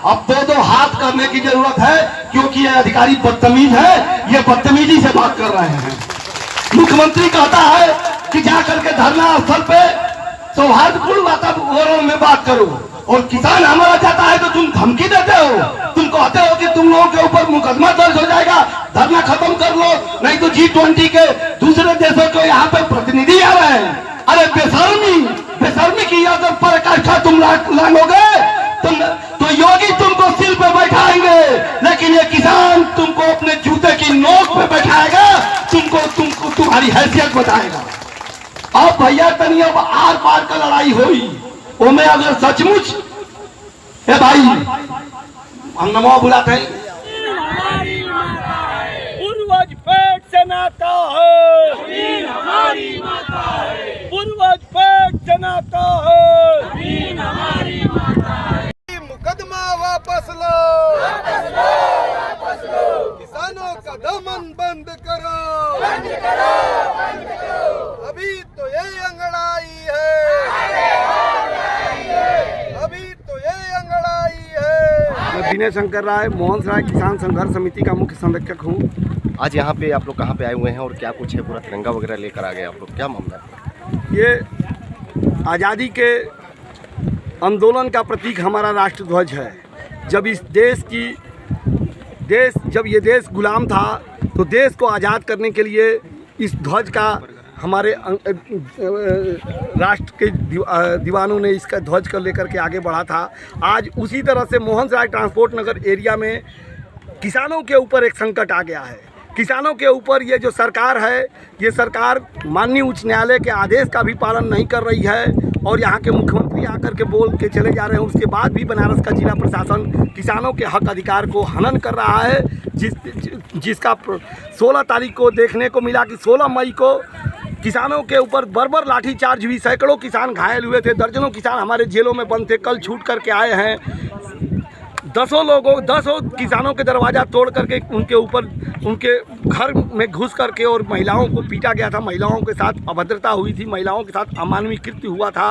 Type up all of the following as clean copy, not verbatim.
अब दो हाथ करने की जरूरत है, क्योंकि ये अधिकारी बदतमीज है, ये बदतमीजी से बात कर रहे हैं। मुख्यमंत्री कहता है कि जाकर के धरना स्थल पे सौहार्दपूर्ण वातावरण में बात करो, और किसान हमारा चाहता है तो तुम धमकी देते हो, तुम कहते हो कि तुम लोगों के ऊपर मुकदमा दर्ज हो जाएगा, धरना खत्म कर लो, नहीं तो G20 के दूसरे देशों के यहाँ पे प्रतिनिधि आ रहे हैं। अरे बेशर्मी की आदत पर पराकाष्ठा तुम लांघोगे, तो योगी तुमको सिर पे बैठाएंगे, लेकिन ये किसान तुमको अपने जूते की नोक पे बैठाएगा, तुमको तुम्हारी हैसियत बताएगा। अब भैया तनी अब आर पार का लड़ाई हुई, ओमे अगर सचमुच ए भाई हम नमो बुलाते हैं, पूर्वज पेट से नाता है, जमीन हमारी माता है, पूर्वज पेट से नाता है, जमीन हमारी माता है। मुकदमा वापस लो, वापस लो, वापस लो, किसानों का दमन बंद करो, बंद करो, बंद करो। अभी तो ये अंगड़ाई है, अभी तो ये अंगड़ाई है। मैं विनय शंकर राय, मोहन राय किसान संघर्ष समिति का मुख्य संरक्षक हूँ। आज यहाँ पे आप लोग कहाँ पे आए हुए हैं और क्या कुछ है? पूरा तिरंगा वगैरह लेकर आ गए आप लोग, क्या मामला है? ये आज़ादी के आंदोलन का प्रतीक हमारा राष्ट्रध्वज है। जब जब ये देश गुलाम था, तो देश को आज़ाद करने के लिए इस ध्वज का हमारे राष्ट्र के दीवानों ने इसका ध्वज कर लेकर के आगे बढ़ा था। आज उसी तरह से मोहन राय ट्रांसपोर्ट नगर एरिया में किसानों के ऊपर एक संकट आ गया है। किसानों के ऊपर ये जो सरकार है, ये सरकार माननीय उच्च न्यायालय के आदेश का भी पालन नहीं कर रही है, और यहाँ के मुख्यमंत्री आकर के बोल के चले जा रहे हैं। उसके बाद भी बनारस का जिला प्रशासन किसानों के हक अधिकार को हनन कर रहा है, जिसका 16 तारीख को देखने को मिला कि 16 मई को किसानों के ऊपर बर्बर लाठीचार्ज हुई, सैकड़ों किसान घायल हुए थे, दर्जनों किसान हमारे जेलों में बंद थे, कल छूट करके आए हैं। 10 किसानों के दरवाज़ा तोड़ करके उनके ऊपर उनके घर में घुस करके और महिलाओं को पीटा गया था, महिलाओं के साथ अभद्रता हुई थी, महिलाओं के साथ अमानवीय कृत्य हुआ था।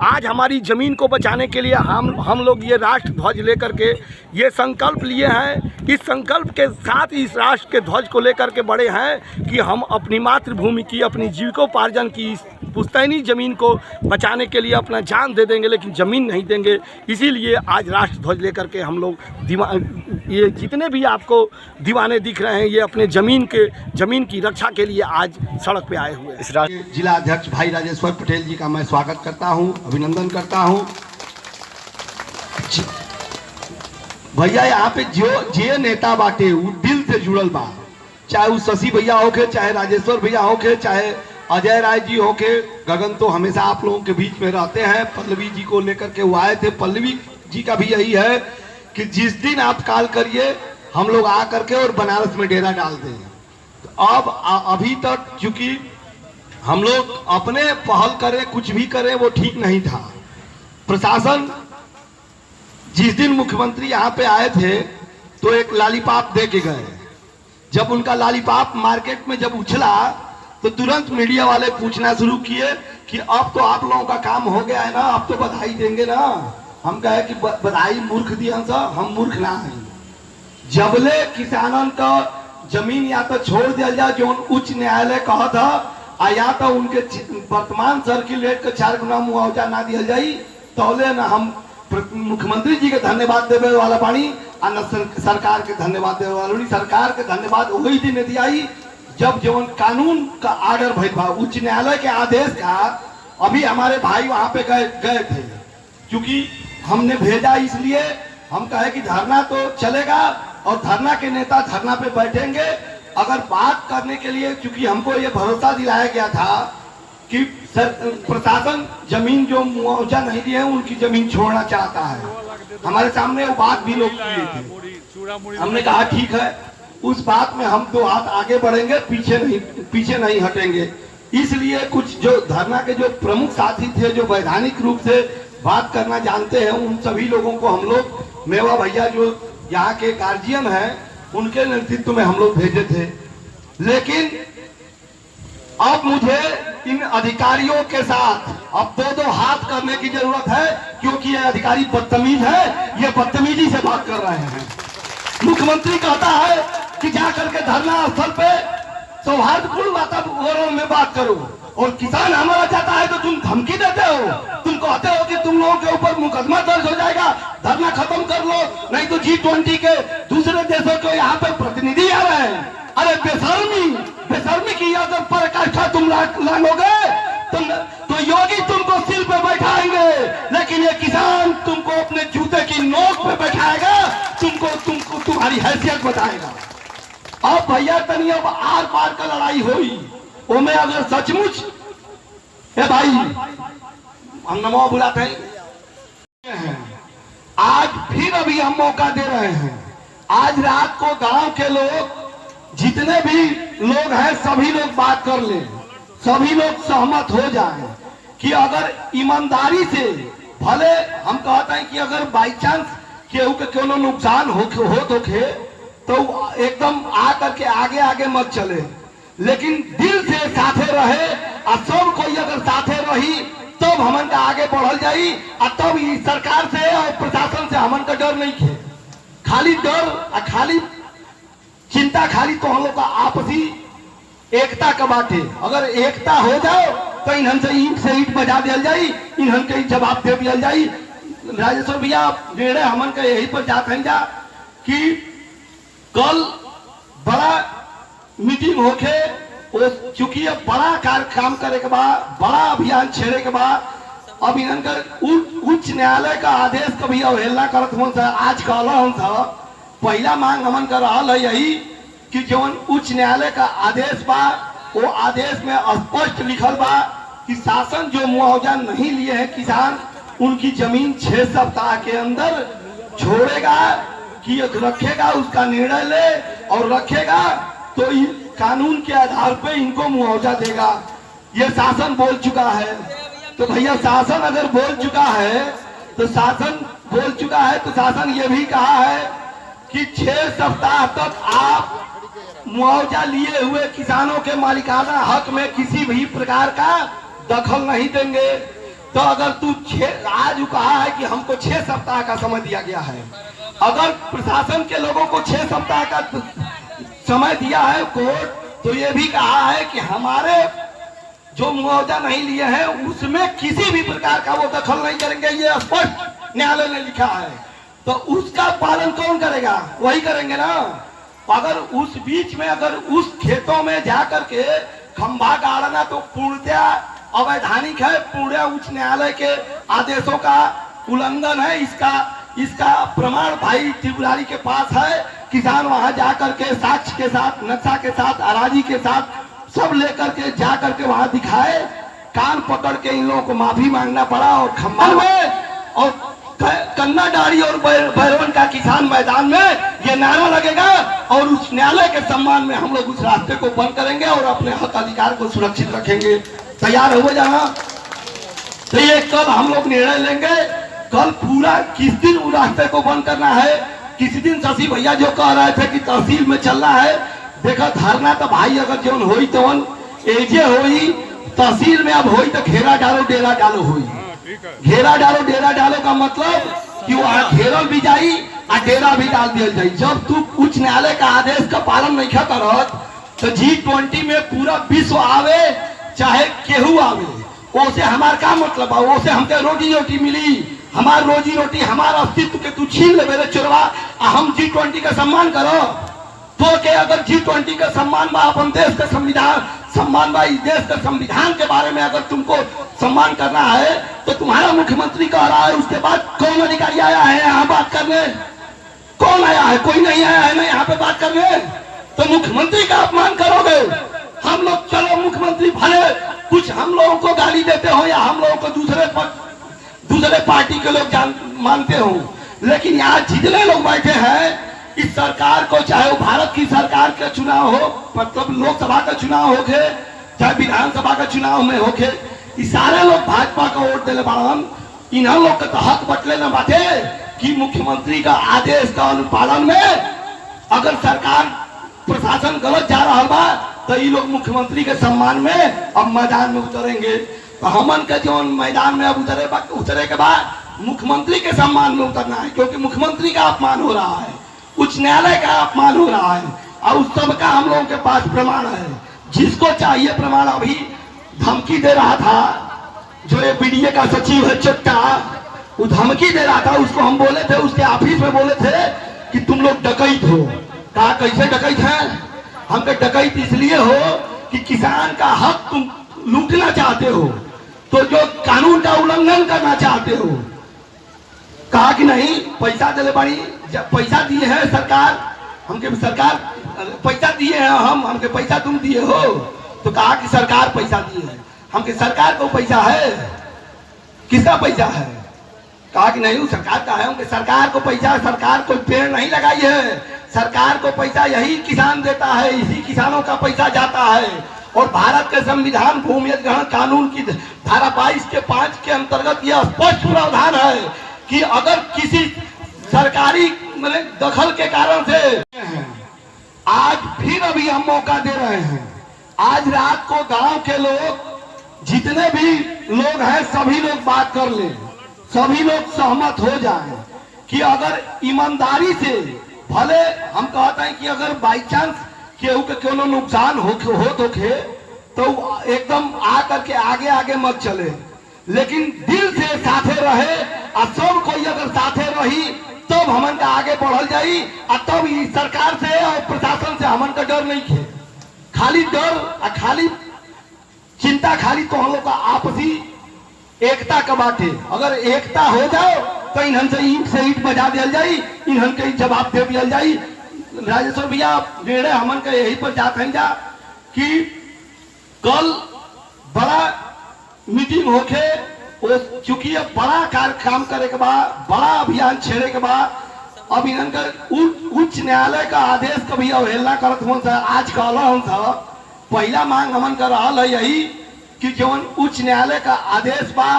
आज हमारी ज़मीन को बचाने के लिए हम लोग ये राष्ट्र ध्वज लेकर के ये संकल्प लिए हैं। इस संकल्प के साथ इस राष्ट्र के ध्वज को लेकर के बड़े हैं कि हम अपनी मातृभूमि की, अपनी जीविकोपार्जन की इस पुश्तैनी ज़मीन को बचाने के लिए अपना जान दे देंगे, लेकिन ज़मीन नहीं देंगे। इसीलिए आज राष्ट्र ध्वज लेकर के हम लोग ये जितने भी आपको दीवाने दिख रहे हैं, ये अपने ज़मीन की रक्षा के लिए आज सड़क पे आए हुए हैं। जिला अध्यक्ष भाई राजेश्वर पटेल जी का मैं स्वागत करता हूं, अभिनंदन करता हूं। भैया यहाँ पे जो नेता बाटे वो दिल से जुड़ल बा, चाहे वो शशि भैया होके, चाहे राजेश्वर भैया होके, चाहे अजय राय जी होके। गगन तो हमेशा आप लोगों के बीच में रहते हैं, पल्लवी जी को लेकर के वो आए थे। पल्लवी जी का भी यही है कि जिस दिन आप कॉल करिए हम लोग आ करके और बनारस में डेरा डाल दें। तो अब अभी तक चूंकि हम लोग अपने पहल करें, कुछ भी करें, वो ठीक नहीं था। प्रशासन जिस दिन मुख्यमंत्री यहाँ पे आए थे तो एक लॉलीपॉप दे के गए। जब उनका लॉलीपॉप मार्केट में जब उछला तो तुरंत मीडिया वाले पूछना शुरू किए कि अब तो आप लोगों का काम हो गया है ना, अब तो बधाई देंगे ना। हम कहे कि बधाई मूर्ख दिया सा, हम मूर्ख ना हैं। जबले किसानन का जमीन या तो छोड़ दिया जाए जो उच्च न्यायालय कहा था, या तो उनके वर्तमान सर्किल रेट के 4 गुना मुआवजा ना दिया जाये, तौले ना हम मुख्यमंत्री जी के धन्यवाद देवे वाला पानी और न सरकार के धन्यवाद देवे वाला। सरकार के धन्यवाद वही दिन दिया जब जीवन कानून का आर्डर भइल बा, उच्च न्यायालय के आदेश का। अभी हमारे भाई वहां पे गए थे, क्योंकि हमने भेजा इसलिए हम कहे कि धरना तो चलेगा और धरना के नेता धरना पे बैठेंगे। अगर बात करने के लिए, क्योंकि हमको ये भरोसा दिलाया गया था कि प्रशासन जमीन जो मुआवजा नहीं दिए उनकी जमीन छोड़ना चाहता है। हमारे सामने वो बात भी लोग किए थे। हमने कहा ठीक है, उस बात में हम 2 हाथ आगे बढ़ेंगे, पीछे नहीं हटेंगे। इसलिए कुछ जो धरना के जो प्रमुख साथी थे, जो वैधानिक रूप से बात करना जानते हैं, उन सभी लोगों को हम लोग, मेवा भैया जो यहाँ के गार्जियन हैं, उनके नेतृत्व में हम लोग भेजे थे। लेकिन अब मुझे इन अधिकारियों के साथ अब दो हाथ करने की जरूरत है, क्योंकि ये अधिकारी बदतमीज है, ये बदतमीजी से बात कर रहे हैं। मुख्यमंत्री कहता है कि जाकर के धरना स्थल पे सौहार्दपूर्ण वातावरण में बात करो, और किसान हमारा चाहता है तो तुम धमकी देते हो, तुम कहते हो कि तुम लोगों के ऊपर मुकदमा दर्ज हो जाएगा, धरना खत्म कर लो, नहीं तो G20 के दूसरे देशों के यहाँ पे प्रतिनिधि आ रहे हैं। अरे बेशर्मी की अगर पराकाष्ठा तुम लांघोगे तो योगी तुमको सिर पे बैठाएंगे, लेकिन ये किसान तुमको अपने जूते की नोक पे बैठाएगा, तुमको तुम्हारी हैसियत बताएगा। अब भैया तनी अब आर पार का लड़ाई हुई, वो में अगर सचमुच ए भाई हम नमो बुलाते हैं, आज फिर अभी हम मौका दे रहे हैं। आज रात को गांव के लोग जितने भी लोग हैं सभी लोग बात कर ले, सभी लोग सहमत हो जाएं कि अगर ईमानदारी से, भले हम कहते हैं कि अगर बाई चांस केहू के कोनो नुकसान हो तो एकदम आ करके आगे मत चले, लेकिन दिल से साथे रहे, और सब कोई अगर साथे रही तब हमन का आगे बढ़ल जाई। और तब सरकार से और प्रशासन से हमन का डर नहीं है, खाली डर और खाली चिंता खाली तो हम लोग का आपसी एकता का बात है। अगर एकता हो जाओ तो इन्हन से ईंट बजा दिया जाई, इन्हन के जवाब दे दिया जाई। राजेश्वर भैया निर्णय हमन का यही पर जाते हैं जा कि कल बड़ा मीटिंग होके, चूंकि अब बड़ा काम करे के बाद, बड़ा अभियान छेड़े के बाद, अब इन्हन का उच्च न्यायालय का आदेश का भी अवहेलना करत हो। आज कहला पहला मांग हमन कर रहा है यही कि जो उच्च न्यायालय का आदेश बा, वो आदेश में स्पष्ट लिखल बा कि शासन जो मुआवजा नहीं लिए हैं किसान, उनकी जमीन 6 सप्ताह के अंदर छोड़ेगा कि रखेगा, उसका निर्णय ले, और रखेगा तो कानून के आधार पे इनको मुआवजा देगा। ये शासन बोल चुका है। तो भैया शासन अगर बोल चुका है तो शासन ये भी कहा है कि 6 सप्ताह तक आप मुआवजा लिए हुए किसानों के मालिकाना हक में किसी भी प्रकार का दखल नहीं देंगे। तो अगर तू आज कहा है कि हमको 6 सप्ताह का समय दिया गया है, अगर प्रशासन के लोगों को 6 सप्ताह का समय दिया है कोर्ट, तो ये भी कहा है कि हमारे जो मुआवजा नहीं लिए हैं उसमें किसी भी प्रकार का वो दखल नहीं करेंगे, ये स्पष्ट न्यायालय ने लिखा है। तो उसका पालन कौन करेगा? वही करेंगे ना। अगर उस बीच में अगर उस खेतों में जाकर के खंभा गाड़ना तो पूर्णतया अवैधानिक है, पूर्ण उच्च न्यायालय के आदेशों का उल्लंघन है। इसका प्रमाण भाई त्रिपुरारी के पास है। किसान वहां जाकर के साक्ष्य के साथ, नक्शा के साथ, अराजी के साथ सब लेकर के जाकर के वहां दिखाए। कान पकड़ के इन लोगों को माफी मांगना पड़ा, और खंभा में और कन्ना डाड़ी और बैरवन का किसान मैदान में ये नारा लगेगा, और उस न्यायालय के सम्मान में हम लोग उस रास्ते को बंद करेंगे और अपने हक अधिकार को सुरक्षित रखेंगे। तैयार हो जाना। तो ये कल हम लोग निर्णय लेंगे। कल पूरा किस दिन उस रास्ते को बंद करना है, किसी दिन शशि भैया जो कह रहे थे कि तहसील में चलना है, देखा धरना तो भाई अगर जो होई तो एजे होई, तहसील में अब होई तो घेरा डालो डेरा डालो होई। घेरा डालो डेरा डालो का मतलब कि वहां घेरल भी जाई और डेरा भी डाल दिया जाए। जब तू उच्च न्यायालय का आदेश का पालन नहीं करत तो G20 में पूरा विश्व आवे चाहे केहू आवे, ओसे हमार का मतलब है? ओसे हमके रोजी रोटी मिली, हमार रोजी रोटी, हमारा अस्तित्व के तू छीन ले मेरे चोरवा। हम G20 का सम्मान करो तो के अगर G20 का सम्मान बा, अपन देश का संविधान सम्मान बा, इस देश के संविधान के बारे में अगर तुमको सम्मान करना है तो तुम्हारा मुख्यमंत्री कह रहा है, उसके बाद कौन अधिकारी आया है यहाँ बात करने? कौन आया है? कोई नहीं आया है ना यहाँ पे बात करने। तो मुख्यमंत्री का अपमान करोगे। हम लोग चलो मुख्यमंत्री भले कुछ हम लोगों को गाली देते हो या हम लोगों को दूसरे पार्टी के लोग मानते हो, लेकिन यहाँ जितने लोग बैठे हैं इस सरकार को, चाहे वो भारत की सरकार का चुनाव हो, मतलब लोकसभा का चुनाव होके, चाहे विधानसभा का चुनाव में होके, ये सारे लोग भाजपा का वोट देने बाड़न। इन लोग का तो हक बटले न बाटे कि मुख्यमंत्री का आदेश का अनुपालन में अगर सरकार प्रशासन गलत जा रहा बा तो ये लोग मुख्यमंत्री के सम्मान में अब मैदान में उतरेंगे। तो हमन के जो मैदान में अब उतरे के बाद मुख्यमंत्री के सम्मान में उतरना है, क्योंकि मुख्यमंत्री का अपमान हो रहा है, उच्च न्यायालय का अपमान हो रहा है, और उस सब का हम लोगों के पास प्रमाण है। जिसको चाहिए प्रमाण, अभी धमकी दे रहा था जो ये बीडीए का सचिव है चट्टा, वो धमकी दे रहा था, उसको हम बोले थे, उसके ऑफिस में बोले थे कि तुम लोग डकैत हो। कहा कैसे डकैत है? हमके डकैत इसलिए हो कि किसान का हक तुम लूटना चाहते हो, तो जो कानून का उल्लंघन करना चाहते हो। कहा कि नहीं, पैसा दिले बड़ी, पैसा दिए हैं सरकार, हमके सरकार पैसा दिए हैं, हमके पैसा तुम दिए हो। तो कहा कि सरकार पैसा दिए है, हमके सरकार को पैसा है, किसका पैसा है? कहा कि नहीं, सरकार का है। हमके सरकार को पैसा, सरकार कोई पेड़ नहीं लगाई है, सरकार को पैसा यही किसान देता है, इसी किसानों का पैसा जाता है। और भारत के संविधान भूमि अधिग्रहण कानून की धारा 22 के 5 के अंतर्गत यह स्पष्ट प्रावधान है कि अगर किसी सरकारी दखल के कारण से, आज फिर अभी हम मौका दे रहे हैं, आज रात को गांव के लोग जितने भी लोग हैं सभी लोग बात कर ले, सभी लोग सहमत हो जाएं कि अगर ईमानदारी से, भले हम कहते हैं कि अगर बाई चांस केहू के कोनो नुकसान हो तो एकदम आ करके आगे आगे मत चले, लेकिन दिल से साथे रहे, और सब कोई अगर साथे रही तब हमन का आगे बढ़ल जाई। और तब सरकार से और प्रशासन से हमन का डर नहीं है, खाली डर और खाली चिंता, खाली तो हम लोग का आपसी एकता का बात है। अगर एकता हो जाओ तो इन्हन से ईंट बजा दिया जाई, इन्हन के जवाब दे दिया जाई। राजेश्वर भैया निर्णय हमन का यही पर जाते हैं जा कि कल बड़ा मीटिंग होके, चूंकि बड़ा काम करे के बाद, बड़ा अभियान छेड़े के बाद, अब इन्हन का उच्च न्यायालय का आदेश का भी अवहेलना करत हो। आज कहला हम पहला मांग हमन का रहा है यही कि जो उच्च न्यायालय का आदेश बा,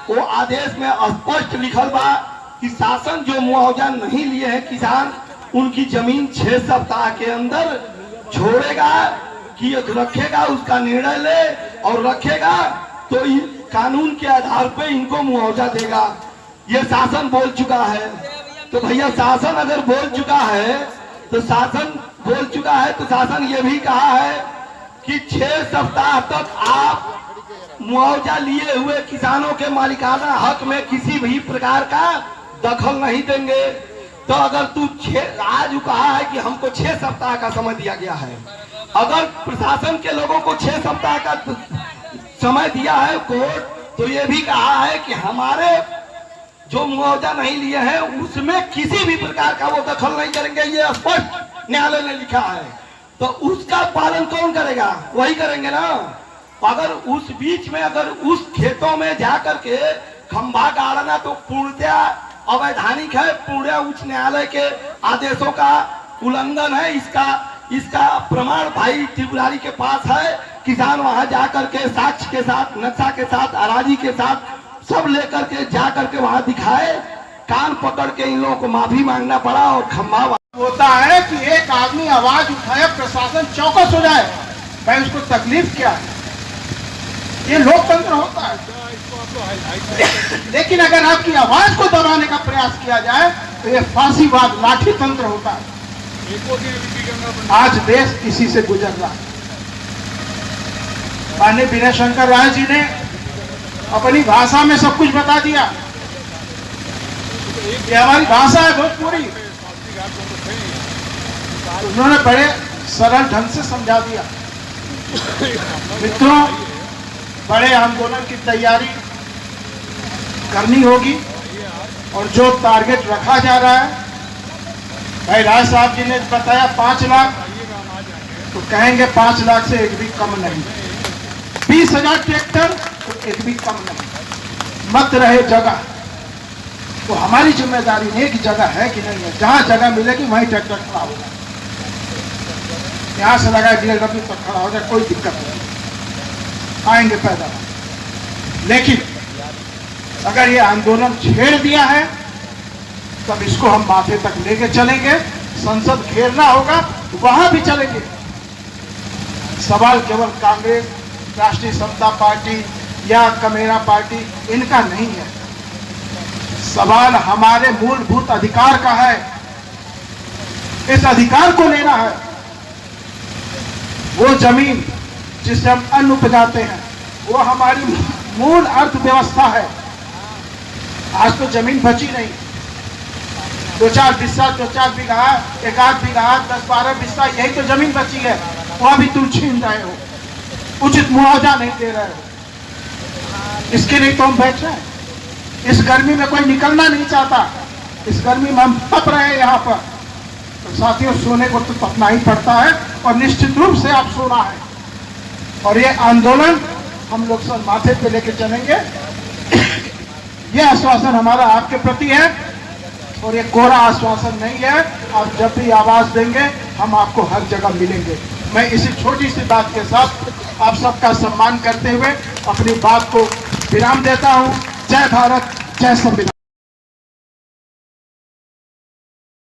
वो आदेश में स्पष्ट लिखल बा कि शासन जो मुआवजा नहीं लिए हैं किसान, उनकी जमीन 6 सप्ताह के अंदर छोड़ेगा कि रखेगा, उसका निर्णय ले और रखेगा तो कानून के आधार पे इनको मुआवजा देगा। ये शासन बोल चुका है। तो भैया शासन अगर बोल चुका है तो शासन ये भी कहा है कि 6 सप्ताह तक आप मुआवजा लिए हुए किसानों के मालिकाना हक में किसी भी प्रकार का दखल नहीं देंगे। तो अगर तू आज कहा है कि हमको 6 सप्ताह का समय दिया गया है, अगर प्रशासन के लोगों को 6 सप्ताह का समय दिया है कोर्ट, तो ये भी कहा है कि हमारे जो मुआवजा नहीं लिए हैं उसमें किसी भी प्रकार का वो दखल नहीं करेंगे, ये स्पष्ट न्यायालय ने लिखा है। तो उसका पालन कौन करेगा? वही करेंगे ना। अगर उस बीच में अगर उस खेतों में जाकर के खंभा गाड़ना तो पूर्णतया अवैधानिक है, पूर्ण उच्च न्यायालय के आदेशों का उल्लंघन है। इसका प्रमाण भाई त्रिपुरारी के पास है। किसान वहां जाकर के साक्ष्य के साथ, नक्शा के साथ, अराजी के साथ सब लेकर के जाकर के वहां दिखाए, कान पकड़ के इन लोगों को माफी मांगना पड़ा और खंभा होता है कि एक आदमी आवाज उठाए, प्रशासन चौकस हो जाए, भाई उसको तकलीफ क्या है? ये लोकतंत्र होता है। लेकिन अगर आपकी आवाज को दबाने का प्रयास किया जाए तो ये फांसीवाद, लाठी तंत्र होता है। आज देश इसी से गुजर रहा है। माननीय विनय शंकर राय जी ने अपनी भाषा में सब कुछ बता दिया। ये हमारी भाषा है भोजपुरी, उन्होंने बड़े सरल ढंग से समझा दिया। मित्रों, बड़े आंदोलन की तैयारी करनी होगी और जो टारगेट रखा जा रहा है, भाई राय साहब जी ने बताया 5 लाख, तो कहेंगे 5 लाख से एक भी कम नहीं। 20,000 ट्रैक्टर तो एक भी कम नहीं। मत रहे जगह, तो हमारी जिम्मेदारी नहीं कि जगह है कि नहीं है। जहां जगह मिलेगी वहीं ट्रैक्टर खड़ा होगा। यहां से लगा DLW तक खड़ा हो जाए, कोई दिक्कत नहीं, आएंगे पैदल। लेकिन अगर ये आंदोलन छेड़ दिया है तब इसको हम माथे तक लेके चलेंगे। संसद घेरना होगा, वहां भी चलेंगे। सवाल केवल कांग्रेस, राष्ट्रीय समता पार्टी या कमेरा पार्टी इनका नहीं है। सवाल हमारे मूलभूत अधिकार का है। इस अधिकार को लेना है। वो जमीन जिससे हम अन्न उपजाते हैं, वो हमारी मूल अर्थव्यवस्था है। आज तो जमीन बची नहीं। 2-4 बिस्सा, 2-4 बीघा, 1-8 बीघा, 10-12 बिस्सा, यही तो जमीन बची है। वो भी तुम छीन रहे हो, उचित मुआवजा नहीं दे रहे हो। इसके लिए तो हम बैठ रहे हैं। इस गर्मी में कोई निकलना नहीं चाहता। इस गर्मी में हम तप रहे हैं यहाँ पर। तो साथियों, सोने को तो तपना ही पड़ता है और निश्चित रूप से आप सोना है। और ये आंदोलन हम लोग सब माथे पे लेके चलेंगे। ये आश्वासन हमारा आपके प्रति है और ये कोरा आश्वासन नहीं है। आप जब भी आवाज देंगे हम आपको हर जगह मिलेंगे। मैं इसी छोटी सी बात के साथ आप सबका सम्मान करते हुए अपनी बात को विराम देता हूं। जय भारत, जय संविधान।